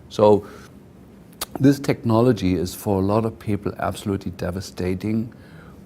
So this technology is for a lot of people absolutely devastating.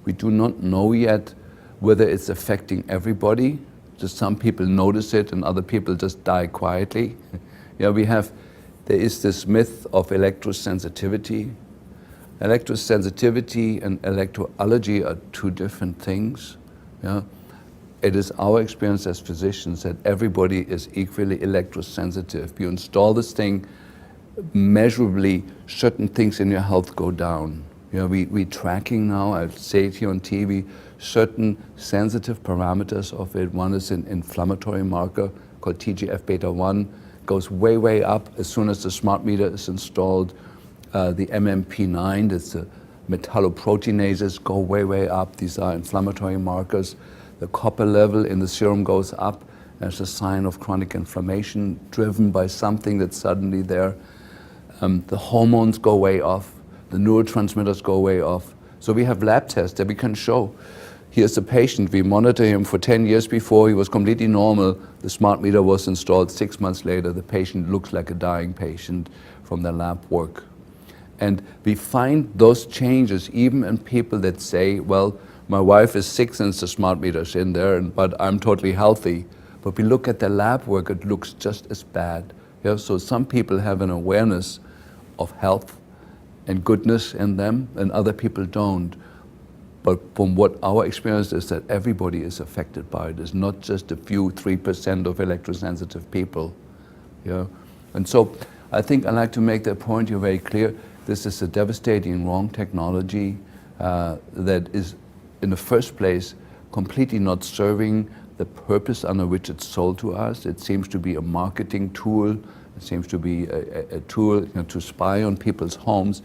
We do not know yet whether it's affecting everybody. Just some people notice it and other people just die quietly. There is this myth of electrosensitivity. Electrosensitivity and electroallergy are two different things. It is our experience as physicians that everybody is equally electrosensitive. You install this thing, measurably certain things in your health go down. We're tracking now, I say it here on TV, certain sensitive parameters of it. One is an inflammatory marker called TGF-beta1, goes way, way up as soon as the smart meter is installed. The MMP9, that's the metalloproteinases, go way, way up. These are inflammatory markers. The copper level in the serum goes up as a sign of chronic inflammation driven by something that's suddenly there. The hormones go way off. The neurotransmitters go way off. So we have lab tests that we can show. Here's the patient. We monitor him for 10 years before. He was completely normal. The smart meter was installed 6 months later. The patient looks like a dying patient from the lab work. And we find those changes even in people that say, well, my wife is sick since the smart meter's in there, but I'm totally healthy. But we look at the lab work, it looks just as bad. So some people have an awareness of health and goodness in them, and other people don't. But from what our experience is that everybody is affected by it. It's not just a few 3% of electrosensitive people. And so I think I'd like to make that point here very clear. This is a devastating wrong technology that is, in the first place, completely not serving the purpose under which it's sold to us. It seems to be a marketing tool. It seems to be a tool to spy on people's homes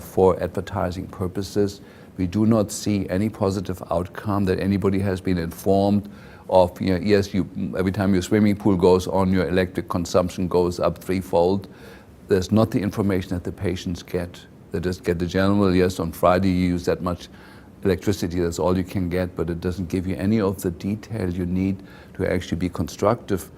for advertising purposes. We do not see any positive outcome that anybody has been informed of. Yes, every time your swimming pool goes on, your electric consumption goes up threefold. There's not the information that the patients get. They just get the general, yes, on Friday you use that much electricity, that's all you can get, but it doesn't give you any of the detail you need to actually be constructive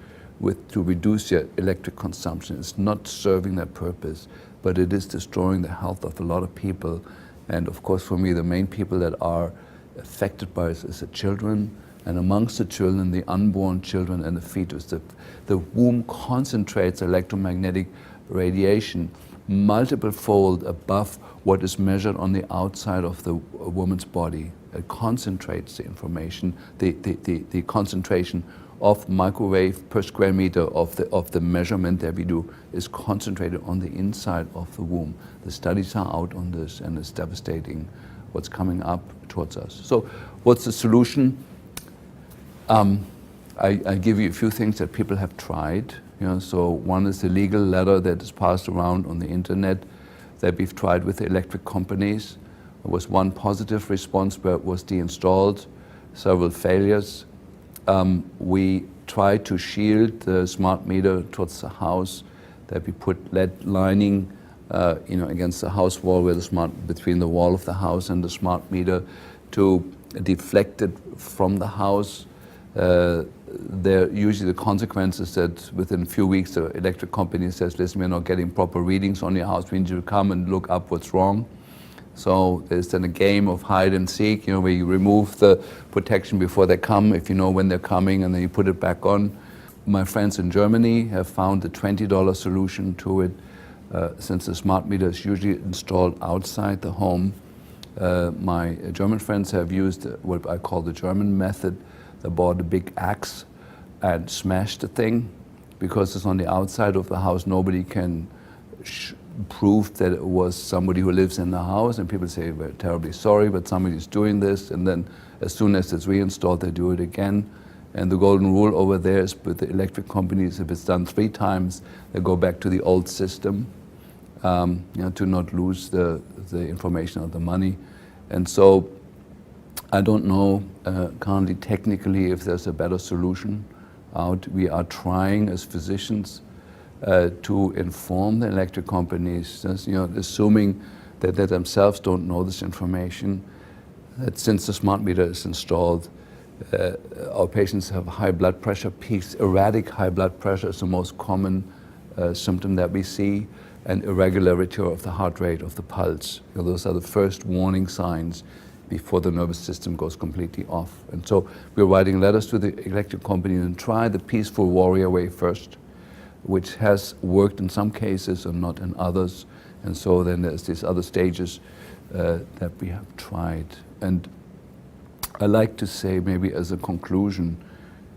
to reduce your electric consumption. It's not serving that purpose, but it is destroying the health of a lot of people. And of course, for me, the main people that are affected by it is the children, and amongst the children, the unborn children and the fetus. The womb concentrates electromagnetic radiation multiple fold above what is measured on the outside of the woman's body. It concentrates the information, the concentration of microwave per square meter of the measurement that we do is concentrated on the inside of the womb. The studies are out on this, and it's devastating what's coming up towards us. So what's the solution? I give you a few things that people have tried. So one is the legal letter that is passed around on the internet that we've tried with the electric companies. There was one positive response where it was deinstalled, several failures. We tried to shield the smart meter towards the house, that we put lead lining against the house wall, between the wall of the house and the smart meter, to deflect it from the house. Usually the consequences that within a few weeks the electric company says, listen, we're not getting proper readings on your house, we need you to come and look up what's wrong. So there's then a game of hide and seek, where you remove the protection before they come, if you know when they're coming, and then you put it back on. My friends in Germany have found a $20 solution to it, since the smart meter is usually installed outside the home. My German friends have used what I call the German method. They bought a big axe and smashed the thing. Because it's on the outside of the house, nobody can prove that it was somebody who lives in the house, and people say, we're terribly sorry, but somebody's doing this, and then as soon as it's reinstalled, they do it again. And the golden rule over there is with the electric companies, if it's done 3 times, they go back to the old system, to not lose the information or the money. And so I don't know currently technically if there's a better solution out. We are trying as physicians to inform the electric companies, assuming that they themselves don't know this information, that since the smart meter is installed, our patients have high blood pressure peaks. Erratic high blood pressure is the most common symptom that we see. and irregularity of the heart rate, of the pulse. Those are the first warning signs before the nervous system goes completely off. And so we're writing letters to the electric company and try the peaceful warrior way first, which has worked in some cases and not in others. And so then there's these other stages that we have tried. And I like to say, maybe as a conclusion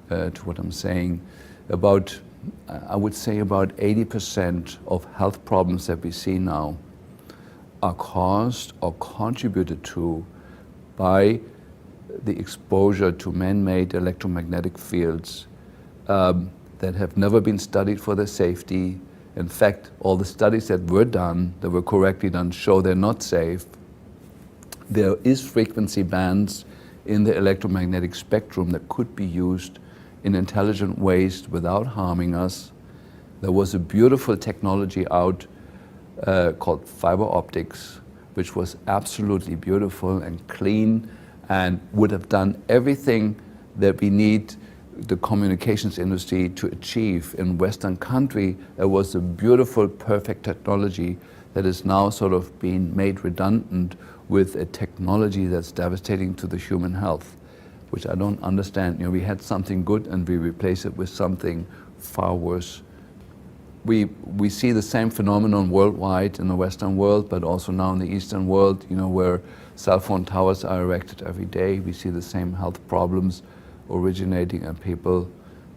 to what I'm saying, I would say about 80% of health problems that we see now are caused or contributed to by the exposure to man-made electromagnetic fields that have never been studied for their safety. In fact, all the studies that were done, that were correctly done, show they're not safe. There is frequency bands in the electromagnetic spectrum that could be used in intelligent ways without harming us. There was a beautiful technology out called fiber optics, which was absolutely beautiful and clean and would have done everything that we need the communications industry to achieve. In Western country, there was a beautiful, perfect technology that is now sort of being made redundant with a technology that's devastating to the human health, which I don't understand. We had something good and we replace it with something far worse. We see the same phenomenon worldwide in the Western world, but also now in the Eastern world, where cell phone towers are erected every day. We see the same health problems originating in people.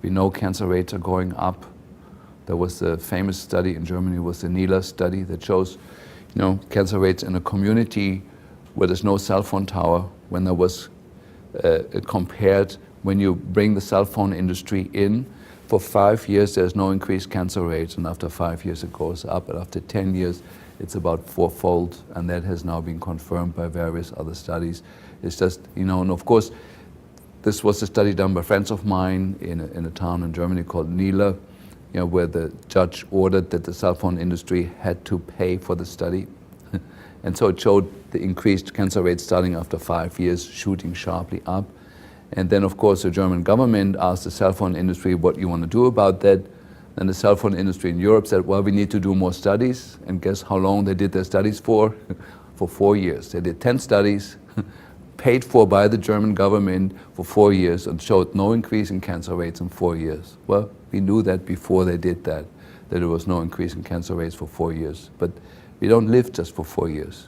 We know cancer rates are going up. There was a famous study in Germany, was the NILA study that shows, cancer rates in a community where there's no cell phone tower, when there was compared, when you bring the cell phone industry in, for 5 years there's no increased cancer rates, and after 5 years it goes up, and after 10 years it's about fourfold, and that has now been confirmed by various other studies. It's just, and of course, this was a study done by friends of mine in a town in Germany called Nila, where the judge ordered that the cell phone industry had to pay for the study. And so it showed the increased cancer rates starting after 5 years, shooting sharply up. And then, of course, the German government asked the cell phone industry, what you want to do about that? And the cell phone industry in Europe said, well, we need to do more studies. And guess how long they did their studies for? For 4 years. They did 10 studies, paid for by the German government for 4 years, and showed no increase in cancer rates in 4 years. Well, we knew that before they did that there was no increase in cancer rates for 4 years. But we don't live just for 4 years.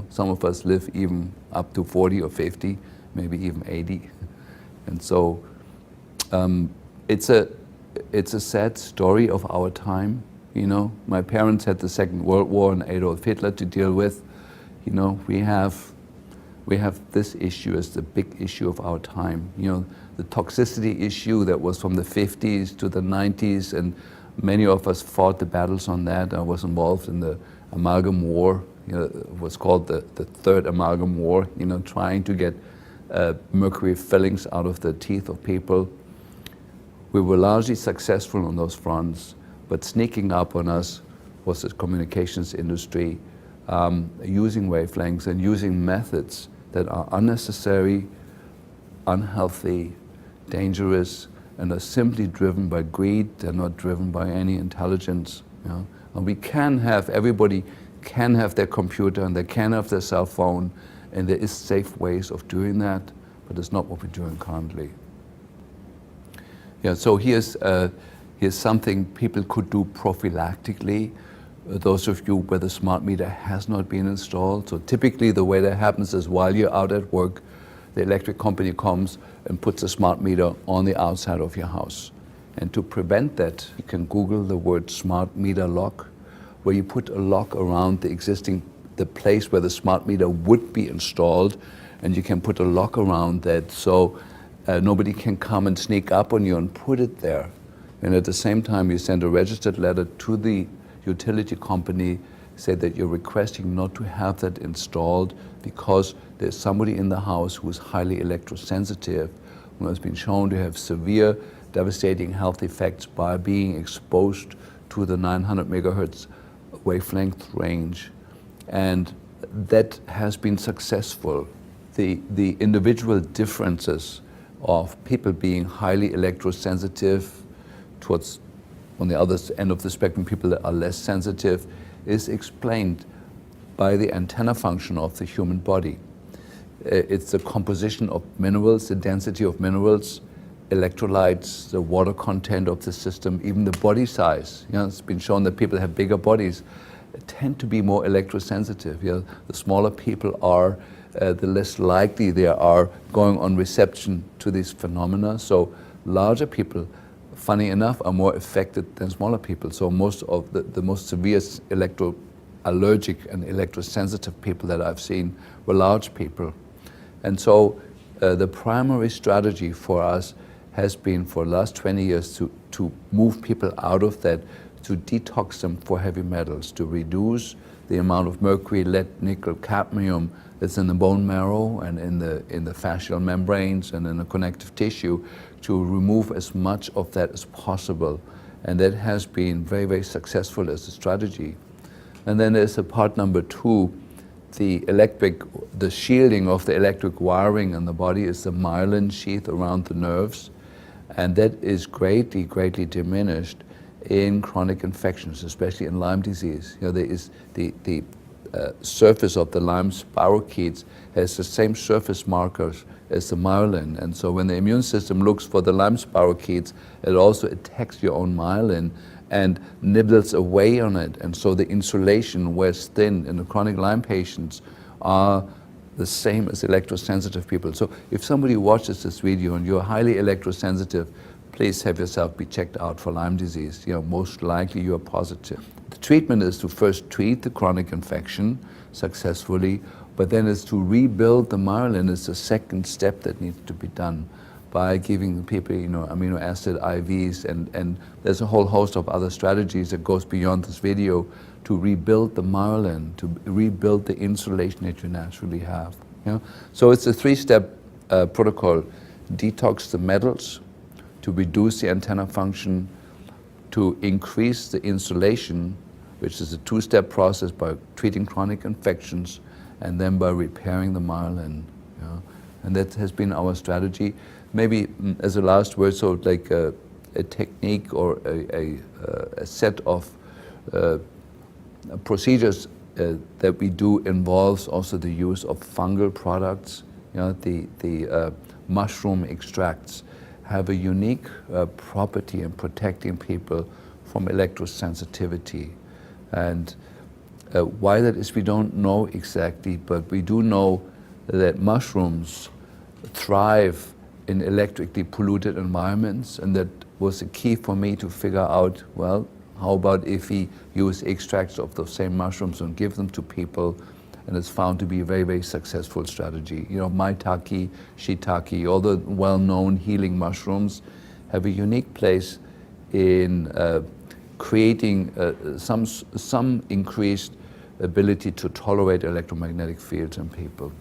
Some of us live even up to 40 or 50, maybe even 80. And so it's a sad story of our time. My parents had the Second World War and Adolf Hitler to deal with. We have this issue as the big issue of our time. The toxicity issue that was from the 50s to the 90s, and many of us fought the battles on that. I was involved in the amalgam war. It was called the Third Amalgam War, trying to get mercury fillings out of the teeth of people. We were largely successful on those fronts, but sneaking up on us was the communications industry, using wavelengths and using methods that are unnecessary, unhealthy, dangerous, and are simply driven by greed. They're not driven by any intelligence. And everybody can have their computer and they can have their cell phone, and there is safe ways of doing that, but it's not what we're doing currently. So here's something people could do prophylactically. Those of you where the smart meter has not been installed. So typically the way that happens is while you're out at work, the electric company comes and puts a smart meter on the outside of your house. And to prevent that, you can Google the word smart meter lock, where you put a lock around the place where the smart meter would be installed, and you can put a lock around that so nobody can come and sneak up on you and put it there. And at the same time, you send a registered letter to the utility company, say that you're requesting not to have that installed because there's somebody in the house who is highly electrosensitive, who has been shown to have severe, devastating health effects by being exposed to the 900 megahertz wavelength range. And that has been successful. The individual differences of people being highly electrosensitive towards, on the other end of the spectrum, people that are less sensitive, is explained by the antenna function of the human body. It's the composition of minerals, the density of minerals, electrolytes, the water content of the system, even the body size. You know, it's been shown that people have bigger bodies tend to be more electrosensitive. You know, the smaller people are, the less likely they are going on reception to these phenomena. So larger people, funny enough, are more affected than smaller people. So most of the most severe electroallergic and electrosensitive people that I've seen were large people. And so the primary strategy for us has been for the last 20 years to move people out of that, to detox them for heavy metals, to reduce the amount of mercury, lead, nickel, cadmium that's in the bone marrow and in the fascial membranes and in the connective tissue, to remove as much of that as possible. And that has been very, very successful as a strategy. And then there's a part number two. The shielding of the electric wiring in the body is the myelin sheath around the nerves, and that is greatly, greatly diminished in chronic infections, especially in Lyme disease. You know, there is the surface of the Lyme spirochetes has the same surface markers as the myelin, and so when the immune system looks for the Lyme spirochetes, it also attacks your own myelin and nibbles away on it, and so the insulation wears thin in the chronic Lyme patients are the same as electrosensitive people. So if somebody watches this video and you're highly electrosensitive, please have yourself be checked out for Lyme disease. You know, most likely you are positive. The treatment is to first treat the chronic infection successfully, but then is to rebuild the myelin is the second step that needs to be done by giving people, you know, amino acid IVs, and there's a whole host of other strategies that goes beyond this video to rebuild the myelin, to rebuild the insulation that you naturally have. You know? So it's a three-step protocol: detox the metals, to reduce the antenna function, to increase the insulation, which is a two-step process by treating chronic infections, and then by repairing the myelin. You know? And that has been our strategy. Maybe as a last word, so like a technique or a set of procedures that we do involves also the use of fungal products. You know, the mushroom extracts have a unique property in protecting people from electrosensitivity. And why that is, we don't know exactly, but we do know that mushrooms thrive in electrically polluted environments, and that was the key for me to figure out, well, how about if we use extracts of those same mushrooms and give them to people, and it's found to be a very, very successful strategy. You know, maitake, shiitake, all the well-known healing mushrooms have a unique place in creating some increased ability to tolerate electromagnetic fields in people.